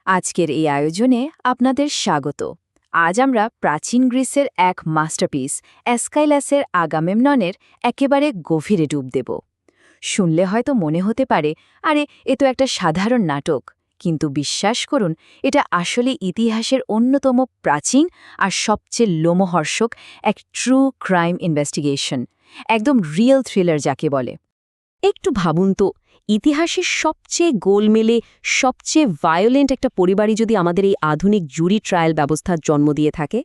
আজকের এই আয়োজনে আপনাদের স্বাগত। আজ আমরা প্রাচীন গ্রিসের এক মাস্টারপিস অ্যাস্কাইলাসের আগামেমননের একেবারে গভীরে ডুব দেব। শুনলে হয়তো মনে হতে পারে, আরে এ তো একটা সাধারণ নাটক, কিন্তু বিশ্বাস করুন, এটা আসলে ইতিহাসের অন্যতম প্রাচীন আর সবচেয়ে লোমহর্ষক এক ট্রু ক্রাইম ইনভেস্টিগেশন, একদম রিয়েল থ্রিলার যাকে বলে। একটু ভাবুন তো, ইতিহাসের সবচেয়ে গোলমেলে সবচেয়ে ভায়োলেন্ট একটা পরিবারই যদি আমাদের এই আধুনিক জুরি ট্রায়াল ব্যবস্থার জন্ম দিয়ে থাকে।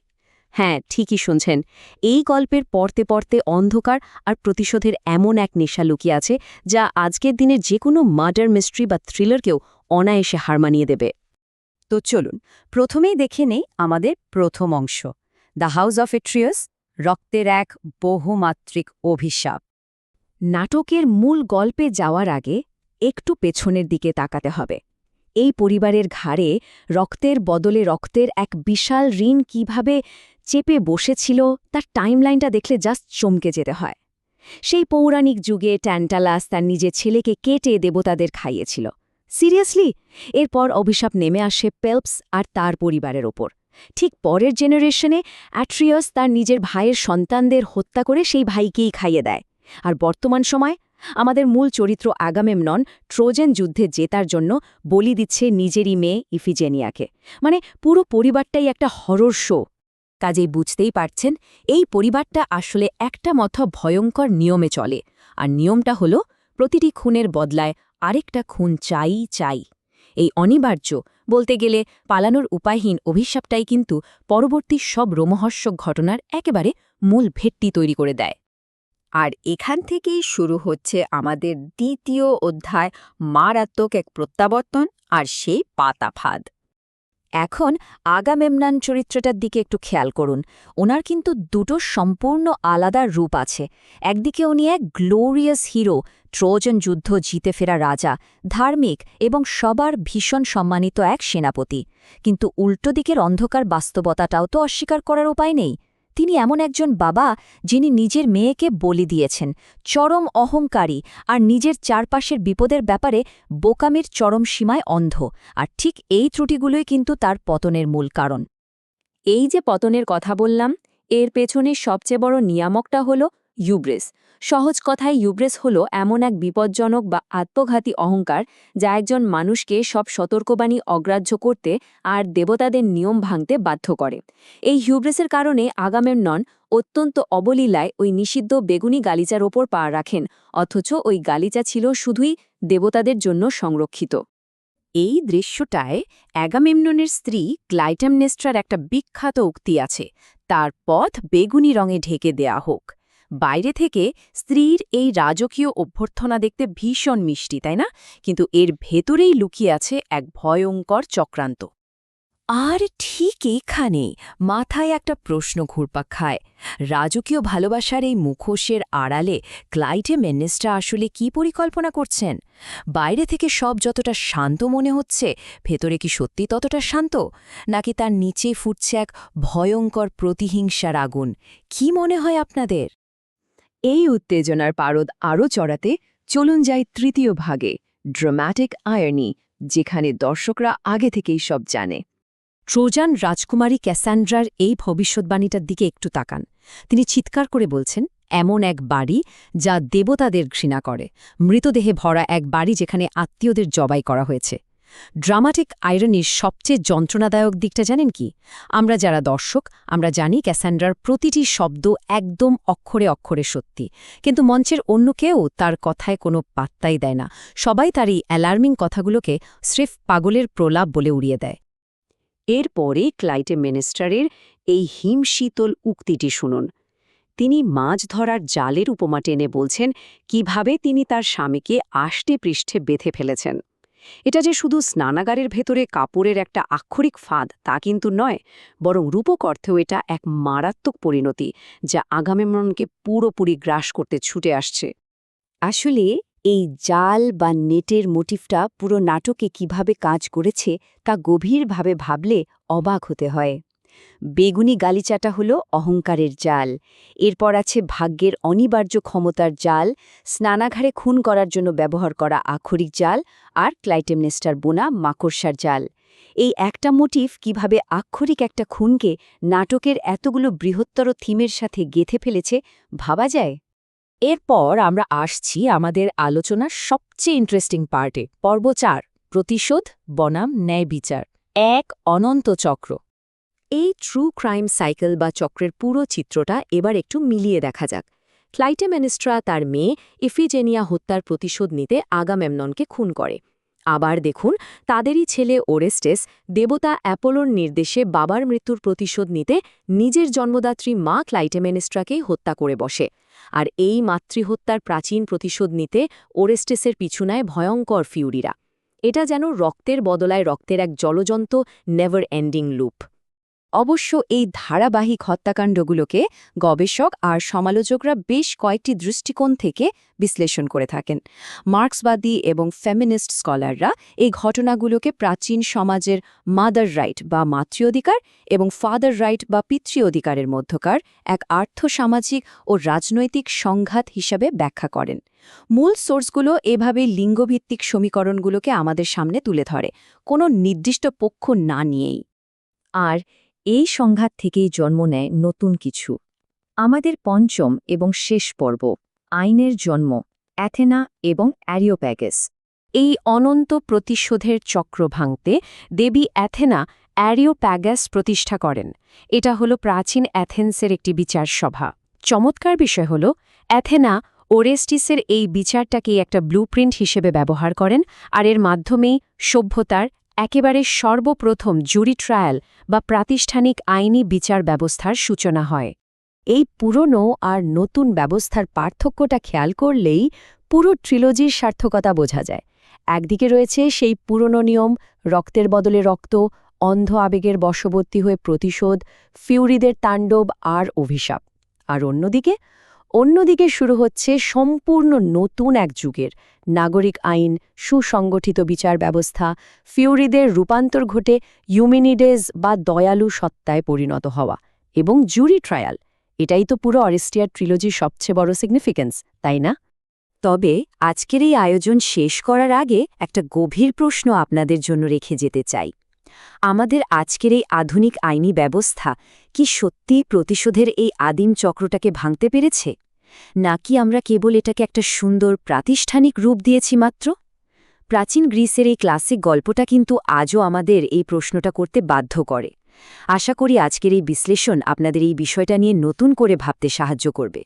হ্যাঁ, ঠিকই শুনছেন, এই গল্পের পড়তে পড়তে অন্ধকার আর প্রতিশোধের এমন এক নেশা লুকিয়ে আছে যা আজকের দিনের যে কোনো মার্ডার মিস্ট্রি বা থ্রিলারকেও অনায়াসে হার মানিয়ে দেবে। তো চলুন প্রথমেই দেখে নেই আমাদের প্রথম অংশ, দ্য হাউস অফ এট্রিয়াস, রক্তের এক বহুমাত্রিক অভিশাপ। নাটকের মূল গল্পে যাওয়ার আগে একটু পেছনের দিকে তাকাতে হবে। এই পরিবারের ঘাড়ে রক্তের বদলে রক্তের এক বিশাল ঋণ কিভাবে চেপে বসেছিল তার টাইমলাইনটা দেখলে জাস্ট চমকে যেতে হয়। সেই পৌরাণিক যুগে ট্যান্টালাস তার নিজের ছেলেকে কেটে দেবতাদের খাইয়েছিল। সিরিয়াসলি? এরপর অভিশাপ নেমে আসে পেলপস আর তার পরিবারের ওপর। ঠিক পরের জেনারেশনে অ্যাট্রিয়াস তার নিজের ভাইয়ের সন্তানদের হত্যা করে সেই ভাইকেই খাইয়ে দেয়। আর বর্তমান সময় আমাদের মূল চরিত্র আগামেমনন ট্রোজান যুদ্ধে জেতার জন্য বলি দিচ্ছে নিজেরই মেয়ে ইফিজেনিয়াকে। মানে পুরো পরিবারটাই একটা হরর শো। কাজেই বুঝতেই পারছেন, এই পরিবারটা আসলে একটা মতো ভয়ঙ্কর নিয়মে চলে, আর নিয়মটা হলো প্রতিটি খুনের বদলায় আরেকটা খুন চাই চাই। এই অনিবার্য, বলতে গেলে পালানোর উপায়হীন অভিশাপটাই কিন্তু পরবর্তী সব রোমহর্ষক ঘটনার একেবারে মূল ভেট্টি তৈরি করে দেয়। আর এখান থেকেই শুরু হচ্ছে আমাদের দ্বিতীয় অধ্যায়, মারাত্মক এক প্রত্যাবর্তন আর সেই পাতাফাঁদ। এখন আগামেমনন চরিত্রটার দিকে একটু খেয়াল করুন। ওনার কিন্তু দুটো সম্পূর্ণ আলাদা রূপ আছে। একদিকে উনি এক গ্লোরিয়াস হিরো, ট্রোজান যুদ্ধ জিতে ফেরা রাজা, ধার্মিক এবং সবার ভীষণ সম্মানিত এক সেনাপতি। কিন্তু উল্টো দিকের অন্ধকার বাস্তবতাটাও তো অস্বীকার করার উপায় নেই। তিনি এমন একজন বাবা যিনি নিজের মেয়েকে বলি দিয়েছেন, চরম অহংকারী আর নিজের চারপাশের বিপদের ব্যাপারে বোকামির চরম সীমায় অন্ধ। আর ঠিক এই ত্রুটিগুলোই কিন্তু তার পতনের মূল কারণ। এই যে পতনের কথা বললাম, এর পেছনে সবচেয়ে বড় নিয়ামকটা হল হিউব্রিস। সহজ কথায় হিউব্রিস হল এমন এক বিপজ্জনক বা আত্মঘাতী অহংকার যা একজন মানুষকে সব সতর্কবাণী অগ্রাহ্য করতে আর দেবতাদের নিয়ম ভাঙতে বাধ্য করে। এই হিউব্রিসের কারণে আগামেমনন অত্যন্ত অবলীলায় ওই নিষিদ্ধ বেগুনি গালিচার ওপর পা রাখেন, অথচ ওই গালিচা ছিল শুধুই দেবতাদের জন্য সংরক্ষিত। এই দৃশ্যটায় অ্যাগামেমননের স্ত্রী ক্লাইটেমনেস্ট্রার একটা বিখ্যাত উক্তি আছে, তার পথ বেগুনি রঙে ঢেকে দেয়া হোক। বাইরে থেকে স্ত্রীর এই রাজকীয় অভ্যর্থনা দেখতে ভীষণ মিষ্টি, তাই না? কিন্তু এর ভেতরেই লুকিয়ে আছে এক ভয়ঙ্কর চক্রান্ত। আর ঠিক এখানে মাথায় একটা প্রশ্ন ঘুরপাক খায়, রাজকীয় ভালোবাসার এই মুখোশের আড়ালে ক্লাইটেমনেস্ট্রা আসলে কি পরিকল্পনা করছেন? বাইরে থেকে সব যতটা শান্ত মনে হচ্ছে, ভেতরে কি সত্যি ততটা শান্ত, নাকি তার নিচে ফুটছে এক ভয়ঙ্কর প্রতিহিংসার আগুন? কি মনে হয় আপনাদের? এই উত্তেজনার পারদ আরও চড়াতে চলুন যাই তৃতীয় ভাগে, ড্রামাটিক আয়রনি, যেখানে দর্শকরা আগে থেকেই সব জানে। ট্রোজান রাজকুমারী ক্যাসান্ড্রার এই ভবিষ্যৎবাণীটার দিকে একটু তাকান। তিনি চিৎকার করে বলছেন, এমন এক বাড়ি যা দেবতাদের ঘৃণা করে, মৃতদেহে ভরা এক বাড়ি যেখানে আত্মীয়দের জবাই করা হয়েছে। ড্রামাটিক আয়রনির সবচেয়ে যন্ত্রণাদায়ক দিকটা জানেন কি? আমরা যারা দর্শক, আমরা জানি ক্যাসান্ড্রার প্রতিটি শব্দ একদম অক্ষরে অক্ষরে সত্যি, কিন্তু মঞ্চের অন্য কেউ তার কথায় কোনো পাত্তাই দেয় না। সবাই তার এই অ্যালার্মিং কথাগুলোকে স্রেফ পাগলের প্রলাপ বলে উড়িয়ে দেয়। এরপরে ক্লাইটেমনেস্ট্রারের এই হিমশীতল উক্তিটি শুনুন। তিনি মাছ ধরার জালের উপমা টেনে বলছেন কিভাবে তিনি তার স্বামীকে আষ্টে পৃষ্ঠে বেঁধে ফেলেছেন। এটা যে শুধু স্নানাগারের ভেতরে কাপড়ের একটা আক্ষরিক ফাঁদ তা কিন্তু নয়, বরং রূপক অর্থেও এটা এক মারাত্মক পরিণতি যা আগামেমননকে পুরোপুরি গ্রাস করতে ছুটে আসছে। আসলে এই জাল বা নেটের মোটিভটা পুরো নাটকে কিভাবে কাজ করেছে তা গভীরভাবে ভাবলে অবাক হতে হয়। বেগুনি গালিচাটা হলো অহংকারের জাল, এরপর আছে ভাগ্যের অনিবার্য ক্ষমতার জাল, স্নানাঘারে খুন করার জন্য ব্যবহার করা আক্ষরিক জাল, আর ক্লাইটেমনেস্ট্রার বোনা মাকড়সার জাল। এই একটা মোটিভ কিভাবে আক্ষরিক একটা খুনকে নাটকের এতগুলো বৃহত্তর থিমের সাথে গেঁথে ফেলেছে ভাবা যায়। এরপর আমরা আসছি আমাদের আলোচনার সবচেয়ে ইন্টারেস্টিং পার্টে, পর্ব ৪, প্রতিশোধ বনাম ন্যায় বিচার, এক অনন্ত চক্র। এই ট্রু ক্রাইম সাইকেল বা চক্রের পুরো চিত্রটা এবার একটু মিলিয়ে দেখা যাক। ক্লাইটেমেনেস্ট্রা তার মেয়ে ইফিজেনিয়া হত্যার প্রতিশোধ নিতে আগামেমননকে খুন করে। আবার দেখুন, তাদেরই ছেলে ওরেস্টেস দেবতা অ্যাপোলোর নির্দেশে বাবার মৃত্যুর প্রতিশোধ নিতে নিজের জন্মদাত্রী মা ক্লাইটেমেনেস্ট্রাকেই হত্যা করে বসে। আর এই মাতৃহত্যার প্রাচীন প্রতিশোধ নিতে ওরেস্টেসের পিছু নেয় ভয়ঙ্কর ফিউরিরা। এটা যেন রক্তের বদলায় রক্তের এক জলজন্ত নেভার এন্ডিং লুপ। অবশ্য এই ধারাবাহিক হত্যাকাণ্ডগুলোকে গবেষক আর সমালোচকরা বেশ কয়েকটি দৃষ্টিকোণ থেকে বিশ্লেষণ করে থাকেন। মার্ক্সবাদী এবং ফেমিনিস্ট স্কলাররা এই ঘটনাগুলোকে প্রাচীন সমাজের মাদার রাইট বা মাতৃ অধিকার এবং ফাদার রাইট বা পিতৃ অধিকারের মধ্যকার এক আর্থসামাজিক ও রাজনৈতিক সংঘাত হিসাবে ব্যাখ্যা করেন। মূল সোর্সগুলো এভাবে লিঙ্গভিত্তিক সমীকরণগুলোকে আমাদের সামনে তুলে ধরে, কোনো নির্দিষ্ট পক্ষ না নিয়েই। আর এই সংঘাত থেকেই জন্ম নেয় নতুন কিছু। আমাদের পঞ্চম এবং শেষ পর্ব, আইনের জন্ম, অ্যাথেনা এবং অ্যারিওপ্যাগাস। এই অনন্ত প্রতিশোধের চক্র ভাঙতে দেবী অ্যাথেনা অ্যারিওপ্যাগাস প্রতিষ্ঠা করেন। এটা হলো প্রাচীন অ্যাথেন্সের একটি বিচার সভা। চমৎকার বিষয় হল, অ্যাথেনা ওরেস্টিসের এই বিচারটাকেই একটা ব্লুপ্রিন্ট হিসেবে ব্যবহার করেন, আর এর মাধ্যমেই সভ্যতার একেবারে সর্বপ্রথম জুরি ট্রায়াল বা প্রাতিষ্ঠানিক আইনি বিচার ব্যবস্থার সূচনা হয়। এই পুরনো আর নতুন ব্যবস্থার পার্থক্যটা খেয়াল করলেই পুরো ট্রিলজির সার্থকতা বোঝা যায়। একদিকে রয়েছে সেই পুরনো নিয়ম, রক্তের বদলে রক্ত, অন্ধ আবেগের বশবর্তী হয়ে প্রতিশোধ, ফিউরিদের তাণ্ডব আর অভিশাপ। আর অন্যদিকে শুরু হচ্ছে সম্পূর্ণ নতুন এক যুগের নাগরিক আইন, সুসংগঠিত বিচার ব্যবস্থা, ফিউরিদের রূপান্তর ঘটে ইউমিনিডেজ বা দয়ালু সত্তায় পরিণত হওয়া, এবং জুরি ট্রায়াল। এটাই তো পুরো অরেস্টিয়ার ট্রিলজির সবচেয়ে বড় সিগনিফিকেন্স, তাই না? তবে আজকের এই আয়োজন শেষ করার আগে একটা গভীর প্রশ্ন আপনাদের জন্য রেখে যেতে চাই। আমাদের আজকের এই আধুনিক আইনি ব্যবস্থা কি সত্যিই প্রতিশোধের এই আদিম চক্রটাকে ভাঙতে পেরেছে, নাকি আমরা কেবল এটাকে একটা সুন্দর প্রাতিষ্ঠানিক রূপ দিয়েছি মাত্র? প্রাচীন গ্রিসের এই ক্লাসিক গল্পটা কিন্তু আজও আমাদের এই প্রশ্নটা করতে বাধ্য করে। আশা করি আজকের এই বিশ্লেষণ আপনাদের এই বিষয়টা নিয়ে নতুন করে ভাবতে সাহায্য করবে।